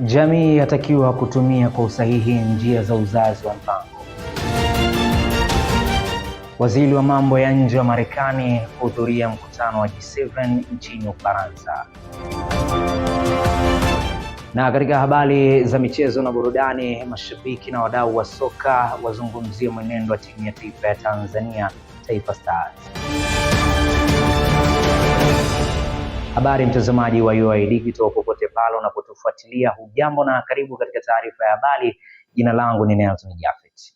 Jamii yatakiwa kutumia kwa usahihi njia za uzazi wa mpango. Waziri wa mambo ya nje wa Marekani kuhudhuria mkutano wa G7 nchini Ufaransa. Na katika habari za michezo na burudani, mashabiki na wadau wa soka wazungumzia mwenendo wa timu ya taifa ya Tanzania, Taifa Stars. Habari mtazamaji wa UoI Digital popote pale unapotufuatilia, hujambo na karibu katika taarifa ya habari. Jina langu ni Nelson Jafet.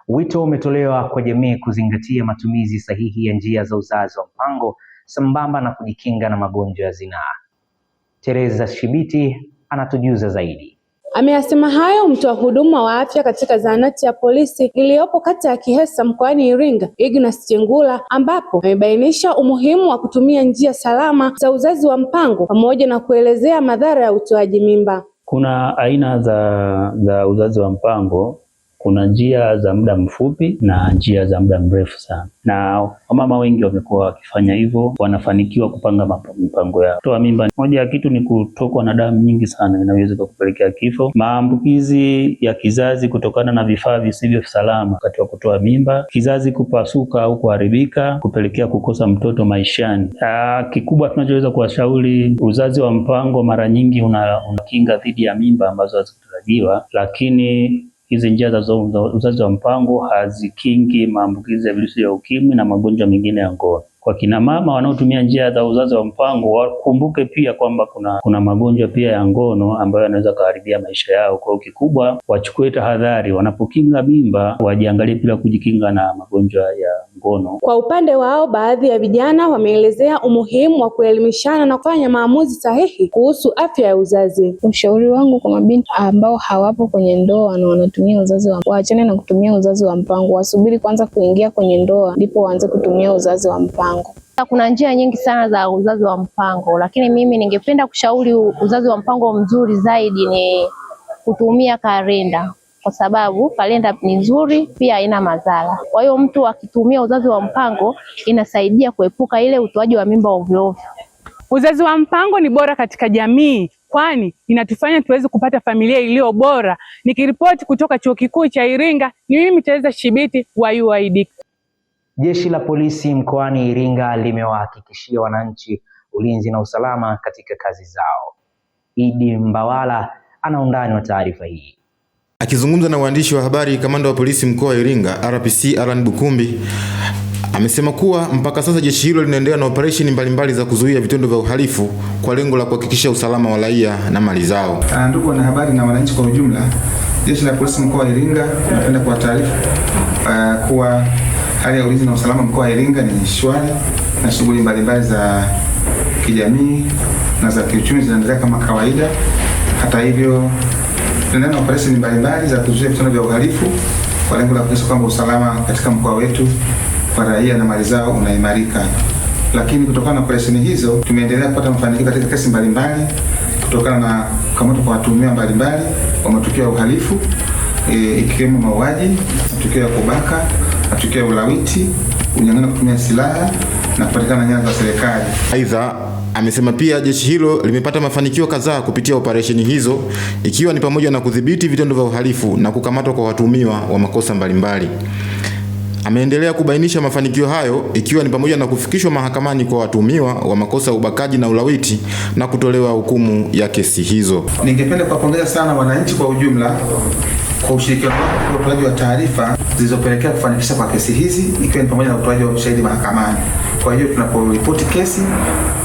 Wito umetolewa kwa jamii kuzingatia matumizi sahihi ya njia za uzazi wa mpango sambamba na kujikinga na magonjwa ya zinaa. Teresa Shibiti anatujuza zaidi. Ameyasema hayo mtoa huduma wa afya katika zahanati ya polisi iliyopo kata ya Kihesa mkoani Iringa, Ignas Chengula, ambapo amebainisha umuhimu wa kutumia njia salama za uzazi wa mpango pamoja na kuelezea madhara ya utoaji mimba. Kuna aina za uzazi wa mpango. Kuna njia za muda mfupi na njia za muda mrefu sana, na wamama wengi wamekuwa wakifanya hivyo, wanafanikiwa kupanga mipango yao. Kutoa mimba, moja ya kitu ni kutokwa na damu nyingi sana, inaweza kupelekea kifo. Maambukizi ya kizazi kutokana na vifaa visivyo salama wakati wa kutoa mimba, kizazi kupasuka au kuharibika, kupelekea kukosa mtoto maishani. Kikubwa tunachoweza kuwashauri, uzazi wa mpango mara nyingi unakinga dhidi ya mimba ambazo hazikutarajiwa, lakini hizi njia za uzazi wa mpango hazikingi maambukizi ya virusi vya ukimwi na magonjwa mengine ya ngono. Kwa kina mama wanaotumia njia za uzazi wa mpango, wakumbuke pia kwamba kuna magonjwa pia ya ngono ambayo yanaweza kuharibia maisha yao. Kwa kikubwa wachukue tahadhari, wanapokinga mimba wajiangalie pia kujikinga na magonjwa ya ngono. Kwa upande wao, baadhi ya vijana wameelezea umuhimu wa kuelimishana na kufanya maamuzi sahihi kuhusu afya ya uzazi. Ushauri wangu kwa mabinti ambao hawapo kwenye ndoa na wanatumia uzazi wa mpango, waachane na kutumia uzazi wa mpango, wasubiri kwanza kuingia kwenye ndoa ndipo waanze kutumia uzazi wa mpango. Kuna njia nyingi sana za uzazi wa mpango, lakini mimi ningependa kushauri uzazi wa mpango mzuri zaidi ni kutumia kalenda, kwa sababu kalenda ni nzuri pia haina madhara. Kwa hiyo mtu akitumia uzazi wa mpango inasaidia kuepuka ile utoaji wa mimba ovyo ovyo. Uzazi wa mpango ni bora katika jamii, kwani inatufanya tuweze kupata familia iliyo bora. Nikiripoti kutoka Chuo Kikuu cha Iringa, ni mimi Teresa Shibiti wa UoI Digital. Jeshi la polisi mkoani Iringa limewahakikishia wananchi ulinzi na usalama katika kazi zao. Idi Mbawala ana undani wa taarifa hii. Akizungumza na waandishi wa habari, kamanda wa polisi mkoa wa Iringa RPC Alan Bukumbi amesema kuwa mpaka sasa jeshi hilo linaendelea na operesheni mbalimbali za kuzuia vitendo vya uhalifu kwa lengo la kuhakikisha usalama wa raia na mali zao. Ndugu wanahabari na wananchi kwa ujumla, jeshi la polisi mkoa wa Iringa tunapenda kuwataarifu kuwa hali ya ulinzi na usalama mkoa wa Iringa ni shwari na shughuli mbalimbali za kijamii na za kiuchumi zinaendelea kama kawaida. Hata hivyo, tunaendelea na operesheni mbalimbali za kuzuia vitendo vya uhalifu kwa lengo la kuhakikisha kwamba usalama katika mkoa wetu kwa raia na mali zao unaimarika. Lakini kutokana na operesheni hizo tumeendelea kupata mafanikio katika kesi mbalimbali kutokana na kukamatwa kwa watuhumiwa mbalimbali wa matukio ya uhalifu ikiwemo mauaji, matukio ya kubaka, matukio ya ulawiti, unyang'anyi kutumia silaha na kupatikana nyara za serikali. Aidha, amesema pia jeshi hilo limepata mafanikio kadhaa kupitia operesheni hizo, ikiwa ni pamoja na kudhibiti vitendo vya uhalifu na kukamatwa kwa watuhumiwa wa makosa mbalimbali. Ameendelea kubainisha mafanikio hayo ikiwa ni pamoja na kufikishwa mahakamani kwa watuhumiwa wa makosa ya ubakaji na ulawiti na kutolewa hukumu ya kesi hizo. Ningependa kuwapongeza sana wananchi kwa ujumla kwa ushirikiano wao kwa utoaji wa taarifa zilizopelekea kufanikisha kwa kesi hizi, ikiwa ni pamoja na utoaji wa ushahidi mahakamani. Kwa hiyo tunaporipoti kesi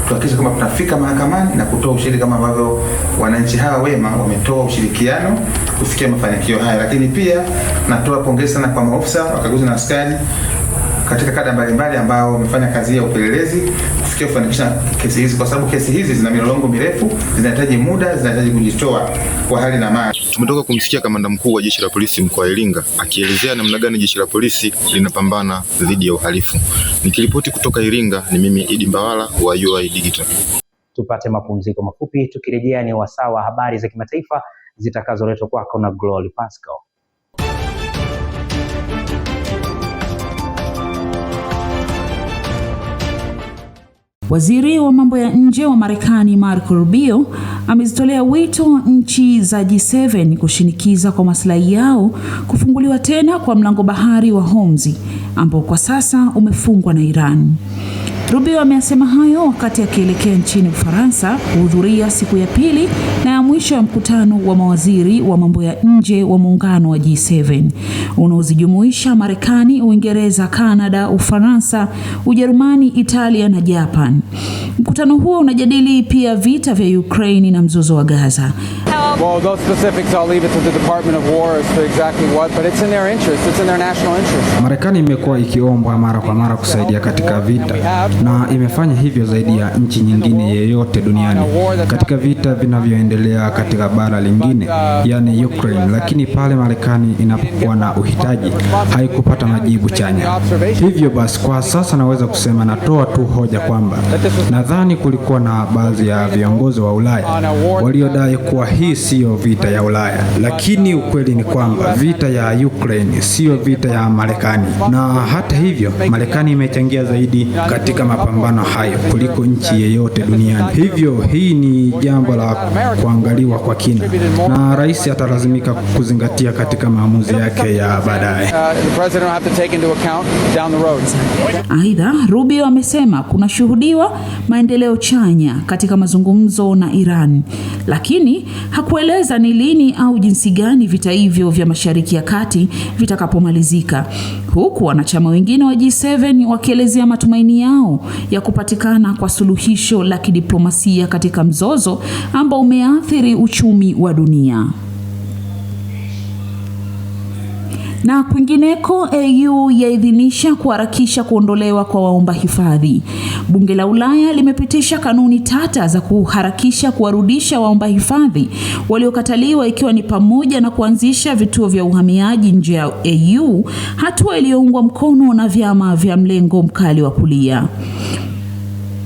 tuhakikishe kama tunafika mahakamani na kutoa ushahidi kama ambavyo wananchi hawa wema wametoa ushirikiano kufikia mafanikio haya. Lakini pia natoa pongezi sana kwa maofisa, wakaguzi na askari katika kada mbalimbali ambao wamefanya kazi ya upelelezi kufikia kufanikisha kesi hizi, kwa sababu kesi hizi zina milolongo mirefu, zinahitaji muda, zinahitaji kujitoa kwa hali na mali. Tumetoka kumsikia kamanda mkuu wa jeshi la polisi mkoa wa Iringa akielezea namna gani jeshi la polisi linapambana dhidi ya uhalifu. Nikiripoti kutoka Iringa, ni mimi Idi Mbawala wa UoI Digital. Tupate mapumziko mafupi, tukirejea ni wasaa wa habari za kimataifa zitakazoletwa kwako na Glory Pascal. Waziri wa mambo ya nje wa Marekani Marco Rubio amezitolea wito nchi za G7 kushinikiza kwa maslahi yao kufunguliwa tena kwa mlango bahari wa Hormuz ambao kwa sasa umefungwa na Iran. Rubio amesema hayo wakati akielekea nchini Ufaransa kuhudhuria siku ya pili na ya mwisho ya mkutano wa mawaziri wa mambo ya nje wa muungano wa G7 unaozijumuisha Marekani, Uingereza, Canada, Ufaransa, Ujerumani, Italia na Japan. Mkutano huo unajadili pia vita vya Ukraine na mzozo wa Gaza. Well, those specifics I'll leave it to the Department of War as to exactly what, but it's in their interest, it's in their national interest. Marekani imekuwa ikiombwa mara kwa mara kusaidia katika vita na imefanya hivyo zaidi ya nchi nyingine yeyote duniani katika vita vinavyoendelea katika bara lingine, yani Ukraine, lakini pale Marekani inapokuwa na uhitaji haikupata majibu chanya. Hivyo basi kwa sasa naweza kusema, natoa tu hoja kwamba nadhani kulikuwa na baadhi ya viongozi wa Ulaya waliodai kuwa hii sio vita ya Ulaya, lakini ukweli ni kwamba vita ya Ukraine sio vita ya Marekani, na hata hivyo Marekani imechangia zaidi katika mapambano hayo kuliko nchi yeyote duniani. Hivyo hii ni jambo la kuangaliwa kwa kina na rais atalazimika kuzingatia katika maamuzi yake ya baadaye. Aidha, Rubio amesema kuna shuhudiwa maendeleo chanya katika mazungumzo na Iran, lakini hakueleza ni lini au jinsi gani vita hivyo vya Mashariki ya Kati vitakapomalizika, huku wanachama wengine wa G7 wakielezea matumaini yao ya kupatikana kwa suluhisho la kidiplomasia katika mzozo ambao umeathiri uchumi wa dunia. Na kwingineko, EU yaidhinisha kuharakisha kuondolewa kwa waomba hifadhi. Bunge la Ulaya limepitisha kanuni tata za kuharakisha kuwarudisha waomba hifadhi waliokataliwa, ikiwa ni pamoja na kuanzisha vituo vya uhamiaji nje ya EU, hatua iliyoungwa mkono na vyama vya mlengo mkali wa kulia.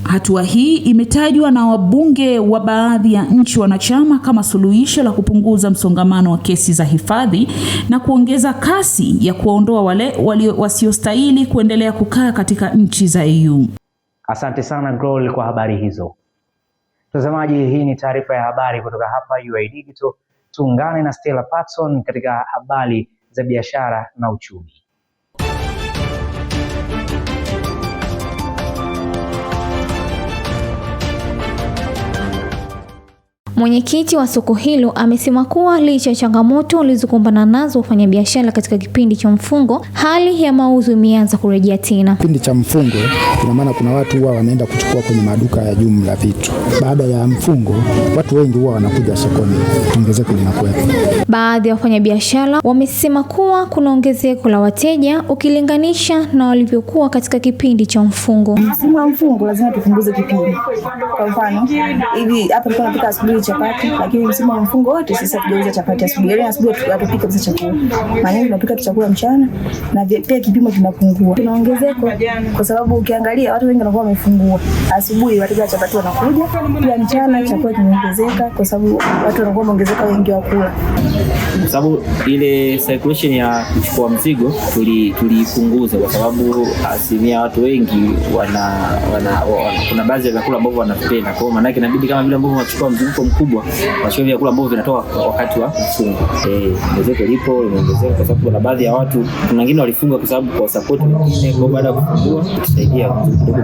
Hatua hii imetajwa na wabunge wa baadhi ya nchi wanachama kama suluhisho la kupunguza msongamano wa kesi za hifadhi na kuongeza kasi ya kuwaondoa wale wasiostahili kuendelea kukaa katika nchi za EU. Asante sana Glory kwa habari hizo. Mtazamaji, hii ni taarifa ya habari kutoka hapa UoI Digital. Tuungane na Stella Patson katika habari za biashara na uchumi. Mwenyekiti wa soko hilo amesema kuwa licha ya changamoto walizokumbana nazo wafanyabiashara katika kipindi cha mfungo, hali ya mauzo imeanza kurejea tena. Kipindi cha mfungo ina maana kuna watu huwa wanaenda kuchukua kwenye maduka ya jumla vitu. Baada ya mfungo, watu wengi huwa wanakuja sokoni, ongezeko linakuwepo. Baadhi ya wafanyabiashara wamesema kuwa kuna ongezeko la wateja ukilinganisha na walivyokuwa katika kipindi cha mfungo. Msimu wa mfungo lazima tupunguze kipindi. Kwa mfano, hivi hapa tunapika asubuhi chapati, lakini msimu wa mfungo wote sasa tujauza chapati asubuhi. Leo asubuhi tutapika kabisa chakula. Mara nyingi tunapika chakula mchana na pia kipimo kinapungua. Kuna ongezeko kwa sababu ukiangalia watu wengi wanakuwa wamefungua. Asubuhi wateja chapati wanakuja, pia mchana chakula kimeongezeka kwa sababu watu wanakuwa wameongezeka wengi wa kula. Kwa sababu ile circulation ya kuchukua mzigo tulipunguza kwa sababu asilimia watu wengi kuna baadhi ya vyakula ambavyo wanapenda. Kwa maana yake inabidi kama vile ambavyo wanachukua mzigo mkubwa, wachukue vyakula ambavyo vinatoka wakati wa mfungo. Ongezeko lipo, imeongezeka kwa sababu kuna baadhi ya watu, kuna wengine walifunga kwa sababu kwa support nyingine, kwa baada ya kufungua kusaidia kidogo.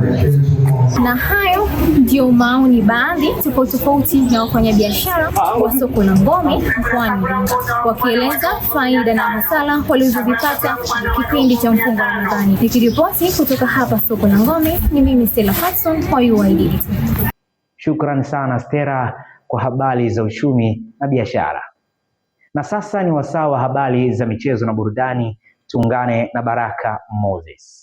Na hayo ndio maoni baadhi tofauti ya wafanyabiashara wa soko la Ngome mkoani Iringa, wakieleza faida na hasara walizozipata kipindi cha mfungo wa Ramadhani. Nikiripoti kutoka hapa soko la Ngome, ni mimi Stella Patson kwa UoI Digital. Shukrani sana Stella kwa habari za uchumi na biashara. Na sasa ni wasaa wa habari za michezo na burudani. Tuungane na Baraka Moses.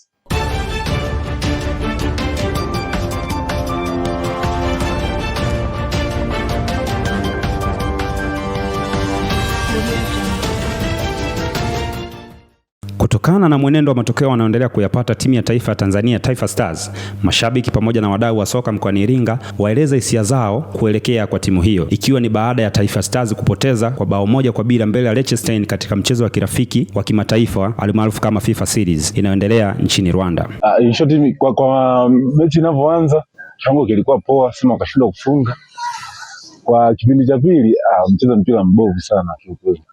Kutokana na mwenendo wa matokeo wanaoendelea kuyapata timu ya taifa ya Tanzania Taifa Stars, mashabiki pamoja na wadau wa soka mkoani Iringa waeleza hisia zao kuelekea kwa timu hiyo, ikiwa ni baada ya Taifa Stars kupoteza kwa bao 1-0 mbele ya Liechtenstein katika mchezo wa kirafiki wa kimataifa alimaarufu kama FIFA Series inayoendelea nchini Rwanda. Kwa mechi inavyoanza kiwango kilikuwa poa, Simba wakashindwa kufunga. Kwa kipindi cha pili mchezo mpira mbovu sana kiukweli.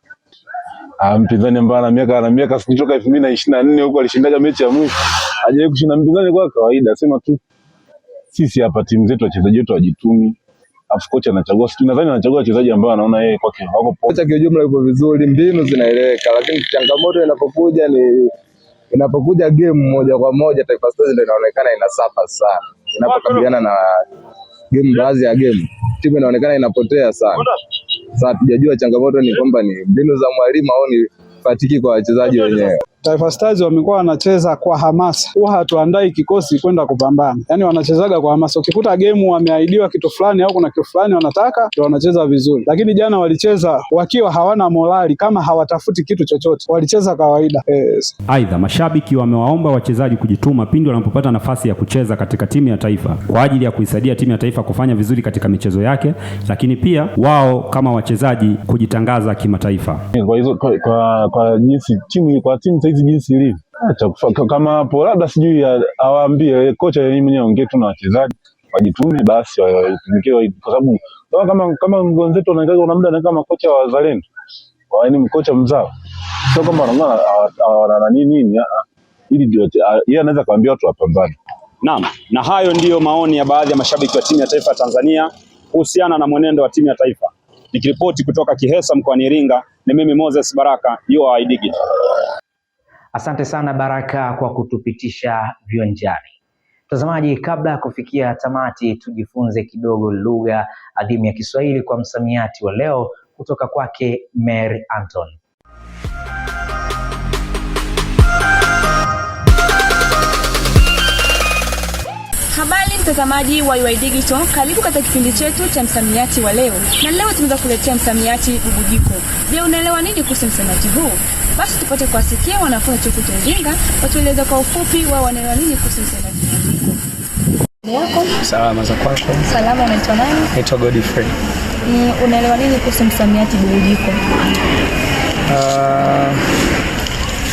Mpinzani ambaye ana miaka kutoka 2024 huko alishindaga mechi ya mwisho. Hajawahi kushinda mpinzani kwa kawaida. Sema tu sisi hapa timu zetu wachezaji wetu wajitumi. Afu kocha anachagua, nadhani anachagua wachezaji ambao anaona yeye kwake wako poa. Kocha kwa jumla yuko vizuri, mbinu zinaeleweka, lakini changamoto inapokuja game moja kwa moja Taifa Stars ndio inaonekana inasafa sana. Inapokabiliana na game, baadhi ya game timu inaonekana inapotea sana. Sasa tujajua changamoto ni kwamba ni mbinu za mwalimu au ni fatiki kwa wachezaji wenyewe. Taifa Stars wamekuwa wanacheza kwa hamasa. Huwa hatuandai kikosi kwenda kupambana. Yaani wanachezaga kwa hamasa. Ukikuta game wameahidiwa kitu fulani au kuna kitu fulani wanataka, ndio wanacheza vizuri. Lakini jana walicheza wakiwa hawana morali, kama hawatafuti kitu chochote. Walicheza kawaida. Aidha, mashabiki wamewaomba wachezaji kujituma pindi wanapopata nafasi ya kucheza katika timu ya taifa kwa ajili ya kuisaidia timu ya taifa kufanya vizuri katika michezo yake, lakini pia wao kama wachezaji kujitangaza kimataifa. Kwa hizo kwa jinsi timu hizi jinsi ilivyo. Kama hapo labda sijui awaambie kocha yeye mwenyewe aongee tu na wachezaji wajitume basi watumikie, kwa sababu kama wenzetu wanaangalia muda na kama kocha wa wazalendo. Yaani mkocha mzao. Sio kama wana nini ili ndio yeye anaweza kuambia watu wapambane. Naam, na hayo ndiyo maoni ya baadhi ya mashabiki wa timu ya taifa ya Tanzania kuhusiana na mwenendo wa timu ya taifa. Nikiripoti kutoka Kihesa mkoani Iringa, ni mimi Moses Baraka, UoI Digital. Asante sana Baraka kwa kutupitisha viwanjani. Mtazamaji, kabla ya kufikia tamati, tujifunze kidogo lugha adhimu ya Kiswahili kwa msamiati wa leo kutoka kwake Mary Anton. Habari mtazamaji wa UoI Digital, karibu katika kipindi chetu cha msamiati wa leo. Na leo tunaweza kuletea msamiati bubujiko. Je, unaelewa nini kuhusu msamiati huu? Basi tupate kuwasikia wanafunzi chuo cha Iringa watueleza kwa ufupi wao wanaelewa nini kuhusu msamiati bubujiko. Yako? Salama za kwako? Salama, unaitwa nani? Naitwa Godfrey. Unaelewa nini kuhusu msamiati bubujiko?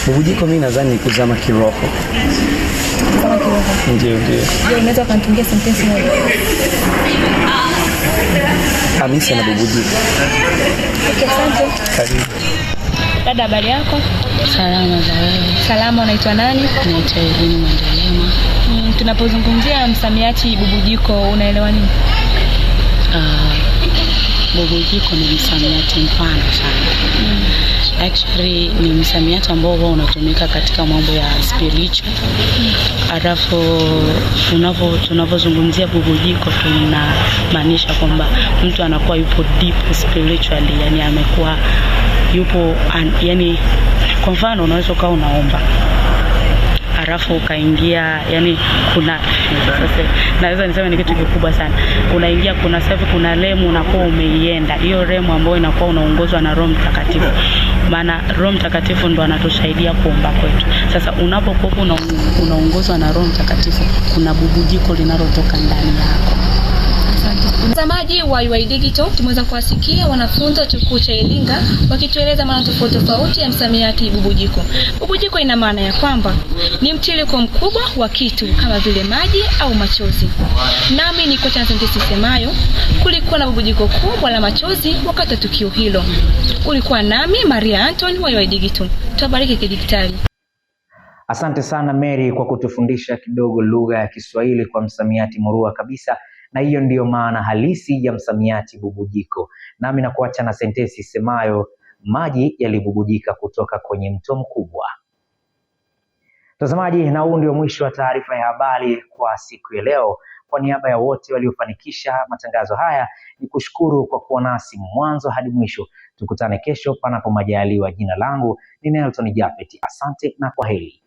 Bubujiko mimi nadhani ni kuzama kiroho. Kama kiroho. Ndio. Je, unaweza kunitungia sentensi moja? Hamisi na bubujiko. Okay, asante. Karibu. Dada, habari yako? Salama za wewe? Salama, unaitwa nani? Naitwa Irene Mwandelema. Tunapozungumzia msamiati bubujiko unaelewa nini? Bubujiko ni msamiati mpana sana. Actually ni msamiati ambao huwa unatumika katika mambo ya spiritual. Alafu tunapozungumzia bubujiko tunamaanisha kwamba mtu anakuwa yupo deep spiritually, yani amekuwa yupo yani, kwa mfano unaweza ukawa unaomba alafu ukaingia, yani kuna sasa naweza niseme ni kitu kikubwa sana. Unaingia, kuna safi, kuna remu unakuwa umeienda. Hiyo remu ambayo inakuwa unaongozwa na Roho Mtakatifu. Maana Roho Mtakatifu ndo anatusaidia kuomba kwetu. Sasa unapokuwa unaongozwa na Roho Mtakatifu, kuna bubujiko linalotoka ndani yako. Mtazamaji wa UoI Digital, tumeweza kuwasikia wanafunzi wa chuo cha Iringa wakitueleza maana tofauti ya msamiati bubujiko. Bubujiko ina maana ya kwamba ni mtiririko mkubwa wa kitu kama vile maji au machozi. Nami ni kocha sentensi semayo, kulikuwa na bubujiko kubwa la machozi wakati wa tukio hilo. Ulikuwa nami Maria Anton wa UoI Digital. Tubariki kidijitali. Asante sana Mary kwa kutufundisha kidogo lugha ya Kiswahili kwa msamiati murua kabisa. Na hiyo ndiyo maana halisi ya msamiati bubujiko. Nami nakuacha na sentensi semayo, maji yalibubujika kutoka kwenye mto mkubwa. Mtazamaji, na huu ndio mwisho wa taarifa ya habari kwa siku ya leo. Kwa niaba ya wote waliofanikisha matangazo haya, ni kushukuru kwa kuwa nasi mwanzo hadi mwisho. Tukutane kesho panapo majaliwa. Jina langu ni Nelson Japhet. Asante na kwaheri.